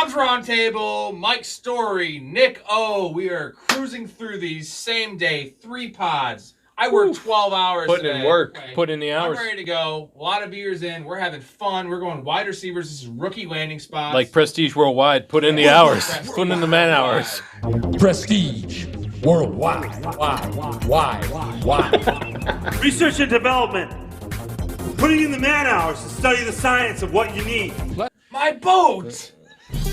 Browns Roundtable, Mike Story, Nick O. We are cruising through these same day, 3 pods. I worked 12 hours Putting today. in work. Okay. Put in the hours. I'm ready to go. A lot of beers in. We're having fun. We're going wide receivers. This is rookie landing spots. Like Prestige Worldwide. Put in the hours. Put in the man hours. Prestige Worldwide. Why? Research and development. Putting in the man hours to study the science of what you need. My boat!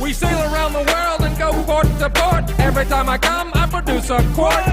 We sail around the world and go port to port. Every time I come, I produce a quart.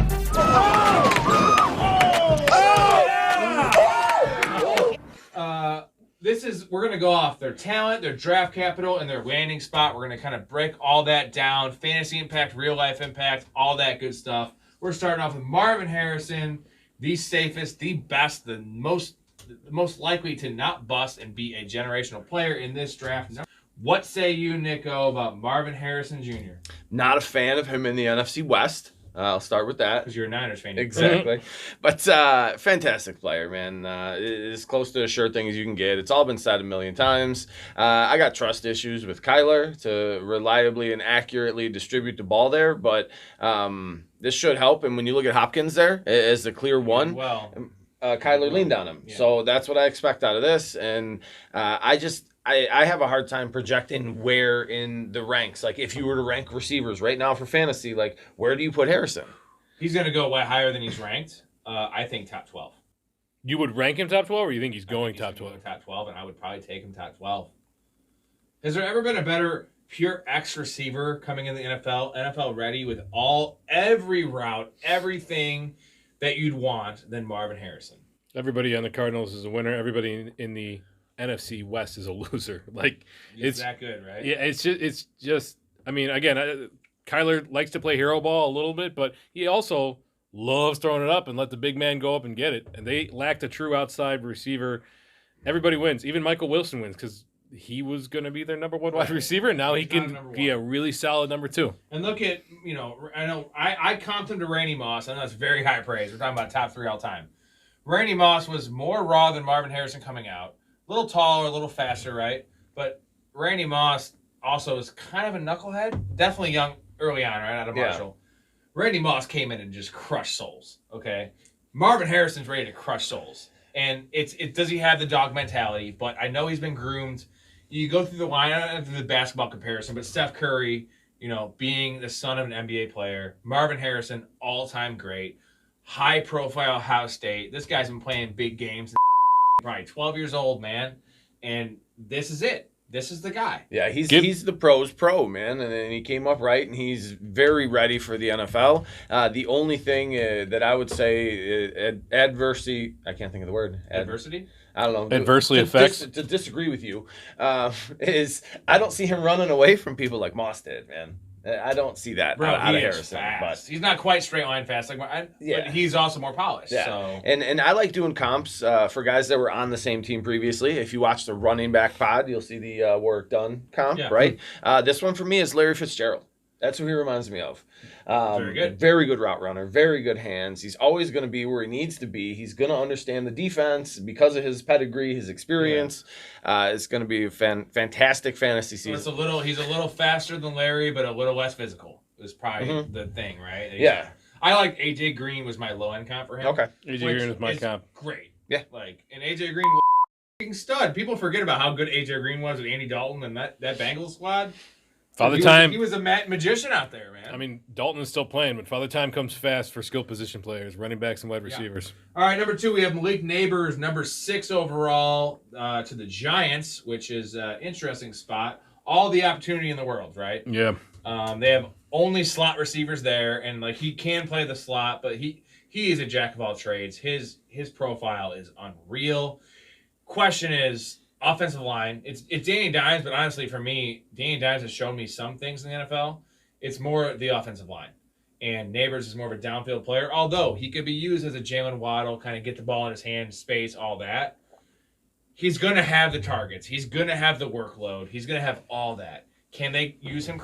We're going to go off their talent, their draft capital, and their landing spot. We're going to kind of break all that down. Fantasy impact, real life impact, all that good stuff. We're starting off with Marvin Harrison, the safest, the best, the most likely to not bust and be a generational player in this draft. What say you, Nico, about Marvin Harrison Jr.? Not a fan of him in the NFC West. I'll start with that. Because you're a Niners fan. Exactly. But fantastic player, man. As close to a sure thing as you can get. It's all been said a million times. I got trust issues with Kyler to reliably and accurately distribute the ball there, but this should help. And when you look at Hopkins there as the clear one, Kyler leaned on him. Yeah. So that's what I expect out of this. And I have a hard time projecting where in the ranks. Like, if you were to rank receivers right now for fantasy, like, where do you put Harrison? He's going to go way higher than he's ranked. I think top 12. You would rank him top 12, or you think he's going top 12? Top 12, and I would probably take him top 12. Has there ever been a better pure X receiver coming in the NFL? NFL ready with every route, everything that you'd want than Marvin Harrison. Everybody on the Cardinals is a winner. Everybody in the NFC West is a loser. Like, it's that good, right? Yeah, it's just. I mean, again, Kyler likes to play hero ball a little bit, but he also loves throwing it up and let the big man go up and get it. And they lacked a true outside receiver. Everybody wins. Even Michael Wilson wins because he was going to be their number 1 wide receiver, and now he can be a really solid number 2. And look at, I know I comped him to Randy Moss. I know that's very high praise. We're talking about top 3 all time. Randy Moss was more raw than Marvin Harrison coming out. A little taller, a little faster, right? But Randy Moss also is kind of a knucklehead. Definitely young early on, right, out of Marshall. Yeah. Randy Moss came in and just crushed souls, okay? Marvin Harrison's ready to crush souls. And does he have the dog mentality? But I know he's been groomed. You go through the line, I don't know through the basketball comparison, but Steph Curry, being the son of an NBA player. Marvin Harrison, all-time great. High-profile Ohio State. This guy's been playing big games. Probably 12 years old, man, and this is it. This is the guy. Yeah, he's the pro's pro, man, and then he came up right, and he's very ready for the NFL. The only thing that I would say adversity, I can't think of the word. Adversity? I don't know. Adversely affects. To disagree with you is I don't see him running away from people like Moss did, man. I don't see that out of Harrison. But he's not quite straight line fast, but he's also more polished. Yeah. So. And I like doing comps for guys that were on the same team previously. If you watch the running back pod, you'll see the work done comp, right? This one for me is Larry Fitzgerald. That's who he reminds me of. Very good. Very good route runner. Very good hands. He's always going to be where he needs to be. He's going to understand the defense because of his pedigree, his experience. It's going to be a fantastic fantasy season. So he's a little faster than Larry, but a little less physical. Is probably the thing, right? Yeah. I like AJ Green was my low end comp for him. Okay. AJ Green was my comp. Great. Yeah. And AJ Green was stud. People forget about how good AJ Green was with Andy Dalton and that Bengals squad. He was a magician out there, man. I mean, Dalton is still playing, but Father Time comes fast for skill position players, running backs and wide receivers. All right, number 2, we have Malik Nabers, number 6 overall to the Giants, which is an interesting spot. All the opportunity in the world, right? Yeah. They have only slot receivers there, and he can play the slot, but he is a jack of all trades. His profile is unreal. Question is, offensive line, it's Danny Dimes, but honestly for me, Danny Dimes has shown me some things in the NFL. It's more the offensive line. And Nabers is more of a downfield player, although he could be used as a Jalen Waddle, kind of get the ball in his hand, space, all that. He's going to have the targets. He's going to have the workload. He's going to have all that. Can they use him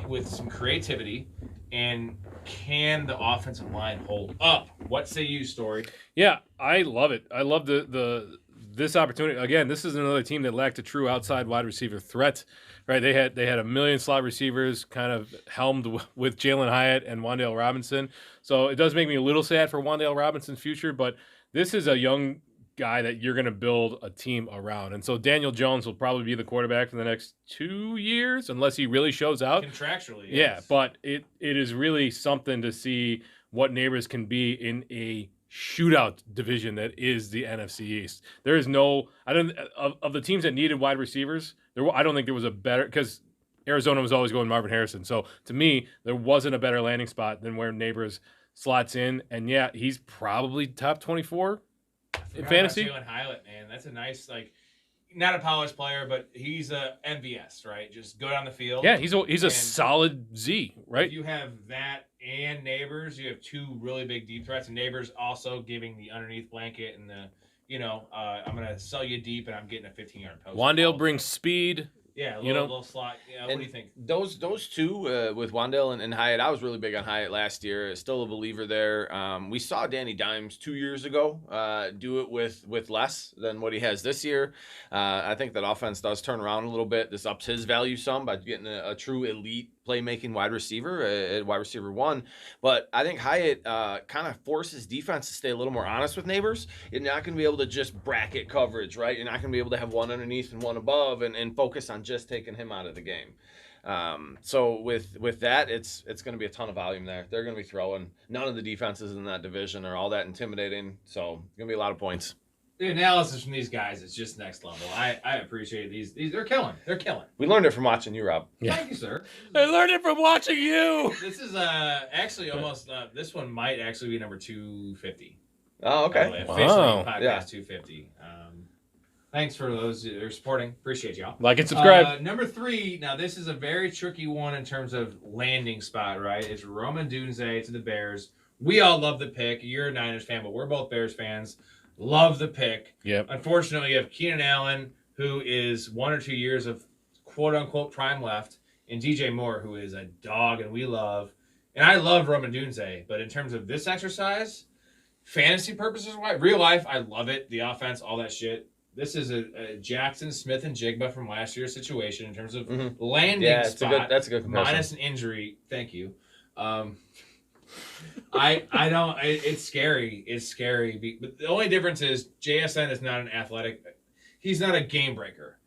with some creativity? And can the offensive line hold up? What say you, Story? Yeah, I love it. I love the this opportunity again, this is another team that lacked a true outside wide receiver threat. Right? They had a million slot receivers kind of helmed with Jalen Hyatt and Wan'Dale Robinson. So it does make me a little sad for Wan'Dale Robinson's future, but this is a young guy that you're going to build a team around. And so Daniel Jones will probably be the quarterback for the next 2 years unless he really shows out. Contractually, yes. Yeah, but it is really something to see what Nabers can be in a shootout division that is the NFC East. There is no of the teams that needed wide receivers, I don't think there was a better, because Arizona was always going Marvin Harrison. So to me, there wasn't a better landing spot than where Nabers slots in. And yeah, he's probably top 24 in fantasy. Jalen Hyatt, man, that's a nice, like, not a polished player, but he's a MVS, right? Just go down the field. Yeah, he's a solid Z, right? If you have that and Nabers, you have two really big deep threats, and Nabers also giving the underneath blanket and the, I'm going to sell you deep, and I'm getting a 15-yard post. Wan'Dale brings speed. Yeah, little slot. Yeah, what do you think? Those two with Wan'Dale and Hyatt, I was really big on Hyatt last year. Still a believer there. We saw Danny Dimes 2 years ago do it with less than what he has this year. I think that offense does turn around a little bit. This ups his value some by getting a true elite playmaking wide receiver at wide receiver 1. But I think Hyatt kind of forces defense to stay a little more honest with Nabers. You're not going to be able to just bracket coverage, right? You're not going to be able to have one underneath and one above and focus on just taking him out of the game. So with that, it's going to be a ton of volume there. They're going to be throwing. None of the defenses in that division are all that intimidating. So it's going to be a lot of points. The analysis from these guys is just next level. I appreciate these. They're killing. They're killing. We learned it from watching you, Rob. Yeah. Thank you, sir. I learned it from watching you. This is actually almost. This one might actually be number 250. Oh, okay. Officially, Wow. podcast Yeah. 250. Thanks for those that are supporting. Appreciate y'all. Like and subscribe. Number 3. Now this is a very tricky one in terms of landing spot. Right? It's Rome Odunze to the Bears. We all love the pick. You're a Niners fan, but we're both Bears fans. Love the pick. Yep. Unfortunately, you have Keenan Allen, who is 1 or 2 years of quote-unquote prime left, and DJ Moore, who is a dog and we love. And I love Rome Odunze, but in terms of this exercise, fantasy purposes, real life, I love it. The offense, all that shit. This is a Jackson, Smith, and Jigba from last year's situation in terms of landing spot. That's a good comparison. Minus an injury. Thank you. I don't. It's scary. It's scary. But the only difference is JSN is not an athletic. He's not a game breaker.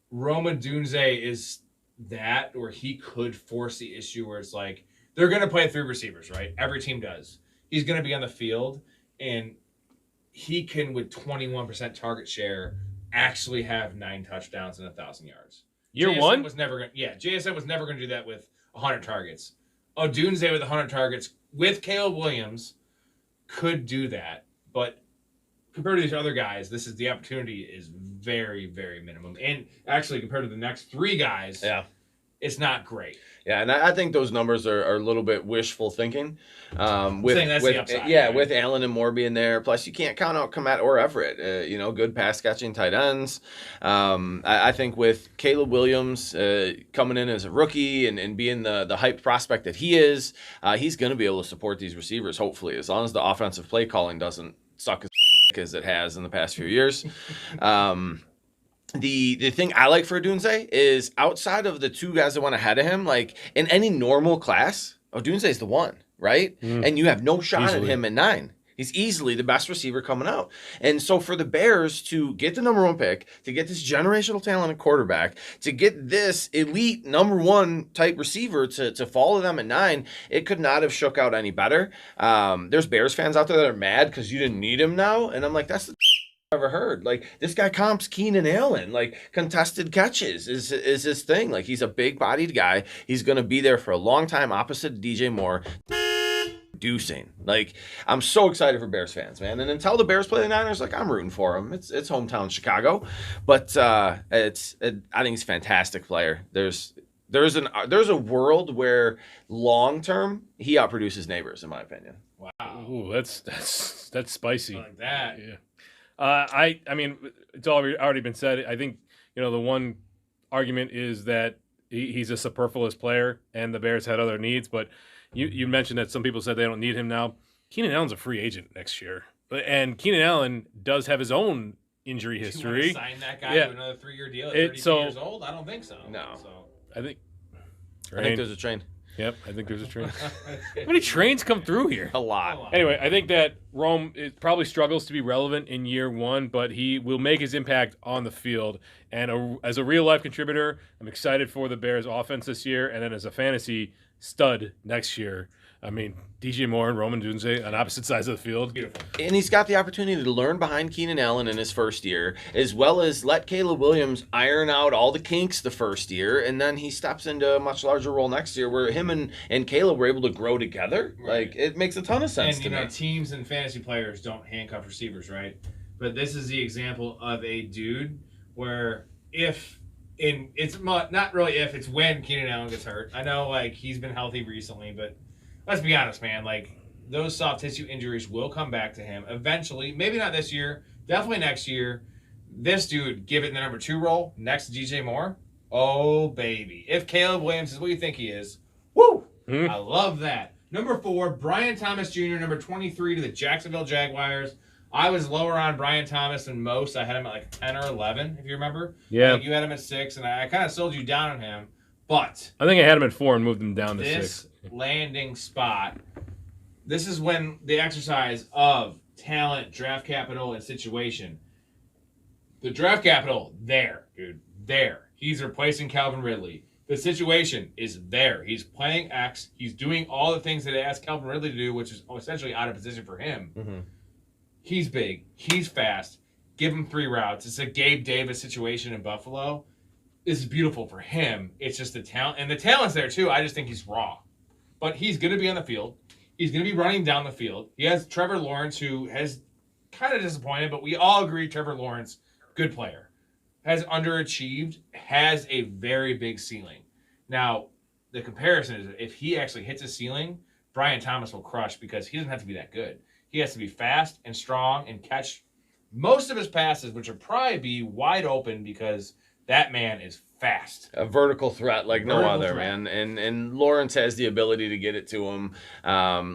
Rome Odunze is that, where he could force the issue where it's like they're going to play 3 receivers, right? Every team does. He's going to be on the field, and he can, with 21% target share, actually have 9 touchdowns and 1,000 yards. Year one was never going. Yeah, JSN was never going to do that with 100 targets. Odunze with 100 targets with Caleb Williams could do that, but compared to these other guys, the opportunity is very, very minimum. And actually, compared to the next 3 guys, it's not great. Yeah, and I think those numbers are a little bit wishful thinking. With the upside, right? With Allen and Moore being there. Plus, you can't count out Komet or Everett. Good pass catching tight ends. I think with Caleb Williams coming in as a rookie and being the hyped prospect that he is, he's going to be able to support these receivers. Hopefully, as long as the offensive play calling doesn't suck as it has in the past few years. The thing I like for Odunze is outside of the 2 guys that went ahead of him, like in any normal class, Odunze is the one, right? And you have no shot at him at 9. He's easily the best receiver coming out. And so for the Bears to get the number 1 pick, to get this generational talent at quarterback, to get this elite number 1 type receiver to follow them at 9, it could not have shook out any better. There's Bears fans out there that are mad because you didn't need him now. And I'm like, that's the ever heard. Like, this guy comps Keenan Allen. Like, contested catches is his thing. Like, he's a big-bodied guy. He's going to be there for a long time opposite DJ Moore. Producing. Like, I'm so excited for Bears fans, man. And until the Bears play the Niners, like, I'm rooting for them. It's hometown Chicago. But I think he's a fantastic player. There's a world where long-term he outproduces Nabers, in my opinion. Wow. Ooh, that's spicy. I like that. Yeah. I mean, it's already been said. I think, the one argument is that he's a superfluous player and the Bears had other needs. But you mentioned that some people said they don't need him now. Keenan Allen's a free agent next year. And Keenan Allen does have his own injury Do you history. want to sign that guy Yeah. to another 3-year deal at It- 32 so- years old? I don't think so. No. So. I think. I think there's a train. Yep, I think there's a train. How many trains come through here? A lot. Anyway, I think that Rome probably struggles to be relevant in year one, but he will make his impact on the field. And as a real-life contributor, I'm excited for the Bears' offense this year, and then as a fantasy stud next year. I mean, DJ Moore and Rome Odunze on opposite sides of the field. Beautiful. And he's got the opportunity to learn behind Keenan Allen in his first year, as well as let Caleb Williams iron out all the kinks the first year, and then he steps into a much larger role next year where him and Caleb were able to grow together. Right. Like, it makes a ton of sense And, to you know, me. teams and fantasy players don't handcuff receivers, right? But this is the example of a dude where it's not really if, it's when Keenan Allen gets hurt. I know, like, he's been healthy recently, but let's be honest, man. Like, those soft tissue injuries will come back to him eventually. Maybe not this year. Definitely next year. This dude, give it the number 2 role next to DJ Moore. Oh, baby. If Caleb Williams is what you think he is, woo! I love that. Number 4, Brian Thomas Jr., number 23 to the Jacksonville Jaguars. I was lower on Brian Thomas than most. I had him at like 10 or 11, if you remember. Yeah. Like you had him at 6, and I kind of sold you down on him. But I think I had him at 4 and moved him down to this 6. landing spot, this is when the exercise of talent, draft capital, and situation. The draft capital, there, dude, there. He's replacing Calvin Ridley. The situation is there. He's playing X. He's doing all the things that they asked Calvin Ridley to do, which is essentially out of position for him. Mm-hmm. He's big. He's fast. Give him 3 routes. It's a Gabe Davis situation in Buffalo. This is beautiful for him. It's just the talent. And the talent's there, too. I just think he's raw. But he's going to be on the field. He's going to be running down the field. He has Trevor Lawrence, who has kind of disappointed, but we all agree Trevor Lawrence, good player, has underachieved, has a very big ceiling. Now, the comparison is if he actually hits a ceiling, Brian Thomas will crush because he doesn't have to be that good. He has to be fast and strong and catch most of his passes, which will probably be wide open because that man is fast. A vertical threat like no Vertical other, threat. man. And Lawrence has the ability to get it to him.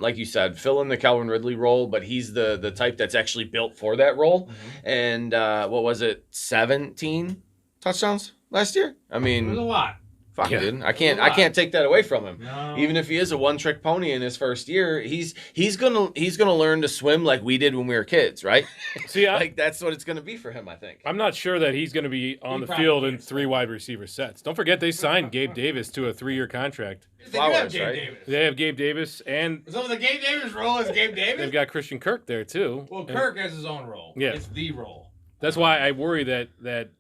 Like you said, fill in the Calvin Ridley role, but he's the type that's actually built for that role. Mm-hmm. And what was it, 17 touchdowns last year? I It was a mean, lot. fuck, Yeah. dude. I can't take that away from him. No. Even if he is a one-trick pony in his first year, he's gonna learn to swim like we did when we were kids, right? See, Like that's what it's gonna be for him, I think. I'm not sure that he's going to be on He the probably field in is. 3 wide receiver sets. Don't forget they signed Gabe Davis to a 3-year contract. They do have Flowers, Gabe right? Davis. They have Gabe Davis, and So the Gabe Davis role is Gabe Davis? they've got Christian Kirk there too. Well, And Kirk has his own role. Yeah. It's the role. that's why I worry that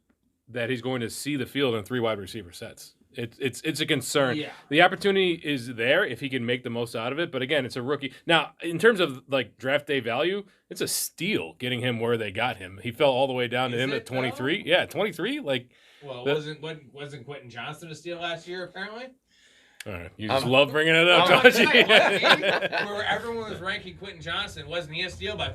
he's going to see the field in 3 wide receiver sets. It's a concern. Yeah. The opportunity is there if he can make the most out of it. But again, it's a rookie. Now, in terms of like draft day value, it's a steal getting him where they got him. He fell all the way down to Is him it, at 23. Yeah, 23. Like, Well, The- wasn't Quentin Johnston a steal last year, apparently? all right, you just love bringing it up, I'm don't saying, you? where everyone was ranking Quentin Johnston, wasn't he a steal by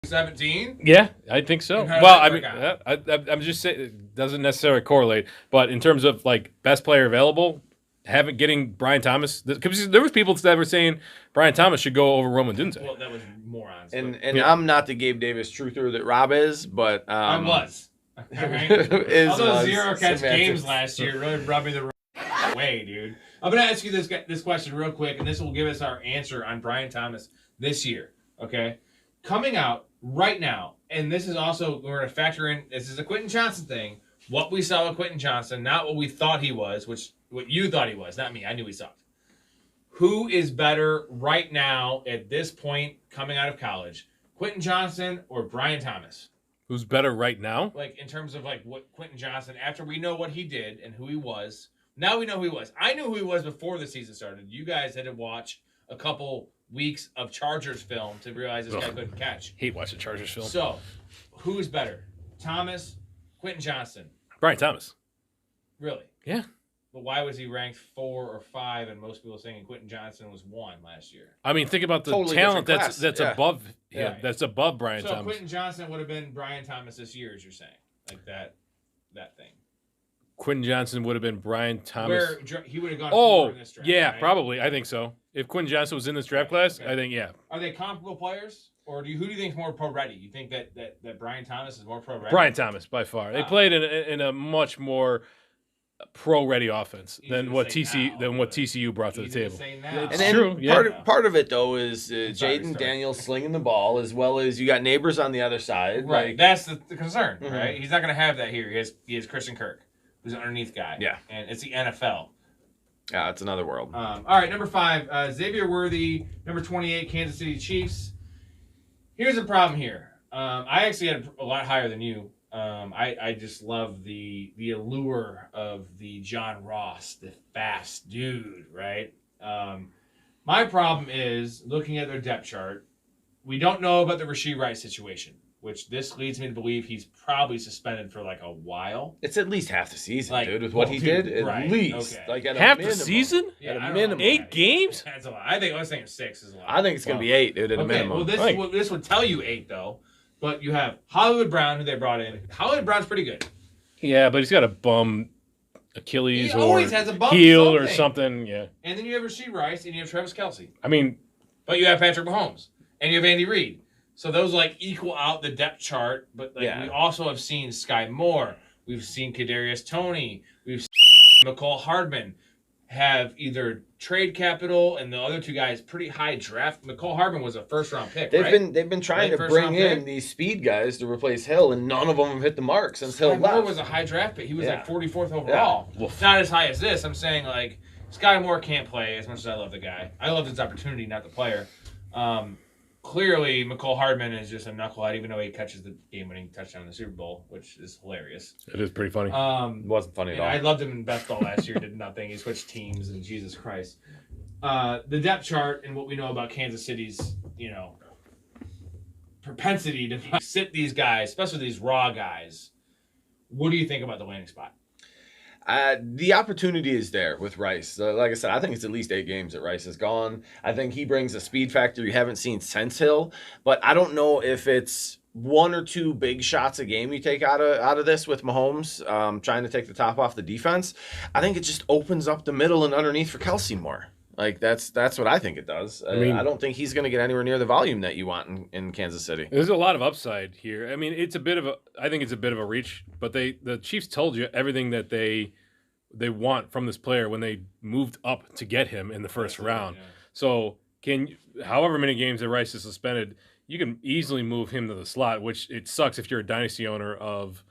17? Yeah, I think so. And how did Well, that I work mean, I'm just saying it doesn't necessarily correlate, but in terms of like best player available, getting Brian Thomas, because there was people that were saying Brian Thomas should go over Rome Odunze. Well, that was morons. And but I'm not the Gabe Davis truther that Rob is, but I was. All right? is All those was zero catch semantics. games last year really rubbed me the wrong way, dude. I'm going to ask you this question real quick, and this will give us our answer on Brian Thomas this year, okay? Coming out right now, and this is also, we're going to factor in, this is a Quentin Johnston thing, what we saw with Quentin Johnston, not what we thought he was, what you thought he was, not me. I knew he sucked. Who is better right now at this point coming out of college, Quentin Johnston or Brian Thomas? Who's better right now? Like, in terms of, like, what Quentin Johnston, after we know what he did and who he was, now we know who he was. I knew who he was before the season started. You guys had to watch a couple weeks of Chargers film to realize this guy couldn't catch. Hate watching Chargers film. So, who's better? Thomas, Quentin Johnston? Brian Thomas. Really? Yeah. But why was he ranked 4 or 5 and most people saying Quentin Johnston was 1 last year? I mean, think about the Totally talent different that's class. Yeah. above him. Yeah. That's above Brian So Thomas. Quentin Johnston would have been Brian Thomas this year, as you're saying. Like that thing. Quentin Johnson would have been Brian Thomas. Where he would have gone 4 in this draft, yeah, right? probably. I think so. If Quentin Johnson was in this draft class, okay. I think, yeah. Are they comparable players? Or who do you think is more pro ready? You think that Brian Thomas is more pro ready? Brian Thomas, by far. They played in a much more pro-ready offense than what TCU brought to the table. And then part of it though is Jaden Daniels slinging the ball, as well as you got Nabers on the other side. Right, like, that's the concern. Right, he's not going to have that here. He has Christian Kirk, who's an underneath guy. Yeah, and it's the NFL. Yeah, it's another world. All right, number 5, Xavier Worthy, number 28, Kansas City Chiefs. Here's the problem here. I actually had a lot higher than you. I just love the allure of the John Ross, the fast dude, right? My problem is looking at their depth chart. We don't know about the Rashee Rice situation, which this leads me to believe he's probably suspended for like a while. It's at least half the season, like, dude, with what he did. At least. Okay. Like at half a the season? At a minimum. 8 games? That's a lot. I was thinking 6 is a lot. I think it's going to be 8, dude, at a minimum. Well, this would tell you 8, though. But you have Hollywood Brown, who they brought in. Hollywood Brown's pretty good. Yeah, but he's got a bum Achilles he or always has a bum heel or something. Yeah. And then you have Rashee Rice and you have Travis Kelce. I mean, but you have Patrick Mahomes and you have Andy Reid. So those like equal out the depth chart. But we also have seen Sky Moore. We've seen Kadarius Toney. We've seen McCall Hardman have either trade capital, and the other 2 guys pretty high draft. McCall Hardman was a first-round pick. They've been trying to bring in these speed guys to replace Hill, and none of them have hit the mark since Hill left. Moore was a high draft pick. He was like 44th overall. Yeah. Not as high as this. I'm saying like Sky Moore can't play as much as I love the guy. I love his opportunity, not the player. Clearly, McCall Hardman is just a knucklehead, even though he catches the game-winning touchdown in the Super Bowl, which is hilarious. It is pretty funny. It wasn't funny at all. I loved him in best ball last year. Did nothing. He switched teams, and Jesus Christ. The depth chart and what we know about Kansas City's, propensity to sit these guys, especially these raw guys. What do you think about the landing spot? The opportunity is there with Rice. Like I said, I think it's at least 8 games that Rice is gone. I think he brings a speed factor you haven't seen since Hill, but I don't know if it's 1 or 2 big shots a game you take out of this with Mahomes trying to take the top off the defense. I think it just opens up the middle and underneath for Kelce more. Like that's what I think it does. I mean, I don't think he's going to get anywhere near the volume that you want in Kansas City. There's a lot of upside here. I mean, I think it's a bit of a reach, but the Chiefs told you everything that they want from this player when they moved up to get him in the first round. Yeah. So however many games that Rice is suspended, you can easily move him to the slot, which it sucks if you're a dynasty owner of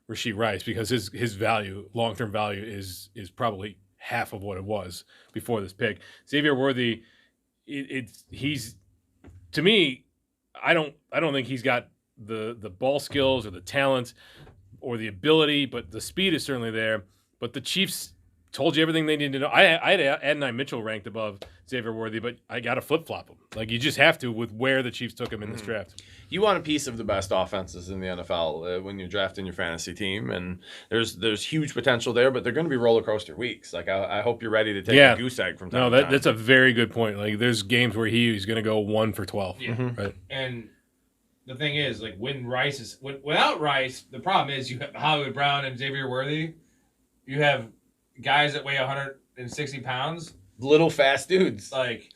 Rashee Rice because his value, long-term value is probably half of what it was before this pick. Xavier Worthy, he's to me, I don't think he's got the ball skills or the talent or the ability, but the speed is certainly there. But the Chiefs told you everything they needed to know. I had Adonai Mitchell ranked above Xavier Worthy, but I got to flip-flop him. Like, you just have to with where the Chiefs took him in this draft. You want a piece of the best offenses in the NFL when you're drafting your fantasy team, and there's huge potential there, but they're going to be roller coaster weeks. Like, I hope you're ready to take a goose egg from time to time. That's a very good point. Like, there's games where he's going to go 1 for 12. Yeah. Right? And the thing is, like, without Rice, the problem is you have Hollywood Brown and Xavier Worthy. You have guys that weigh 160 pounds. Little fast dudes.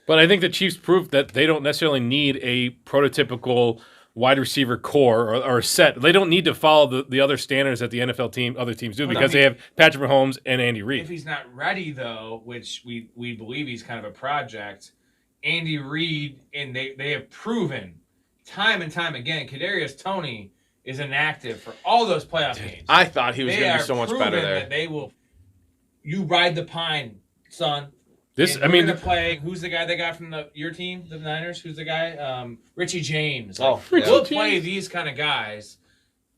But I think the Chiefs proved that they don't necessarily need a prototypical wide receiver core or set. They don't need to follow the other standards that the other teams do because they have Patrick Mahomes and Andy Reid. If he's not ready, though, which we believe he's kind of a project, Andy Reid, and they have proven time and time again, Kadarius Toney is inactive for all those playoff games. I thought he was going to be so much better there. That they will. You ride the pine, son. Going to play. Who's the guy they got from your team, the Niners? Who's the guy? Richie James. We'll play these kind of guys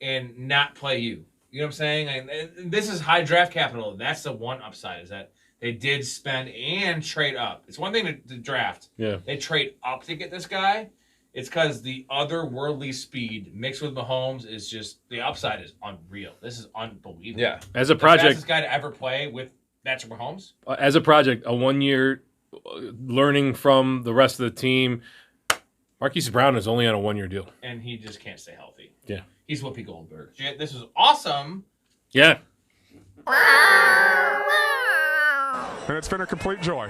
and not play you. You know what I'm saying? And this is high draft capital. That's the one upside is that they did spend and trade up. It's one thing to draft. Yeah. They trade up to get this guy. It's because the otherworldly speed mixed with Mahomes is just the upside is unreal. This is unbelievable. Yeah, as a project, the fastest guy to ever play with Patrick Mahomes. As a project, a 1-year learning from the rest of the team. Marquise Brown is only on a 1-year deal, and he just can't stay healthy. Yeah, he's Whoopi Goldberg. This was awesome. Yeah, and it's been a complete joy.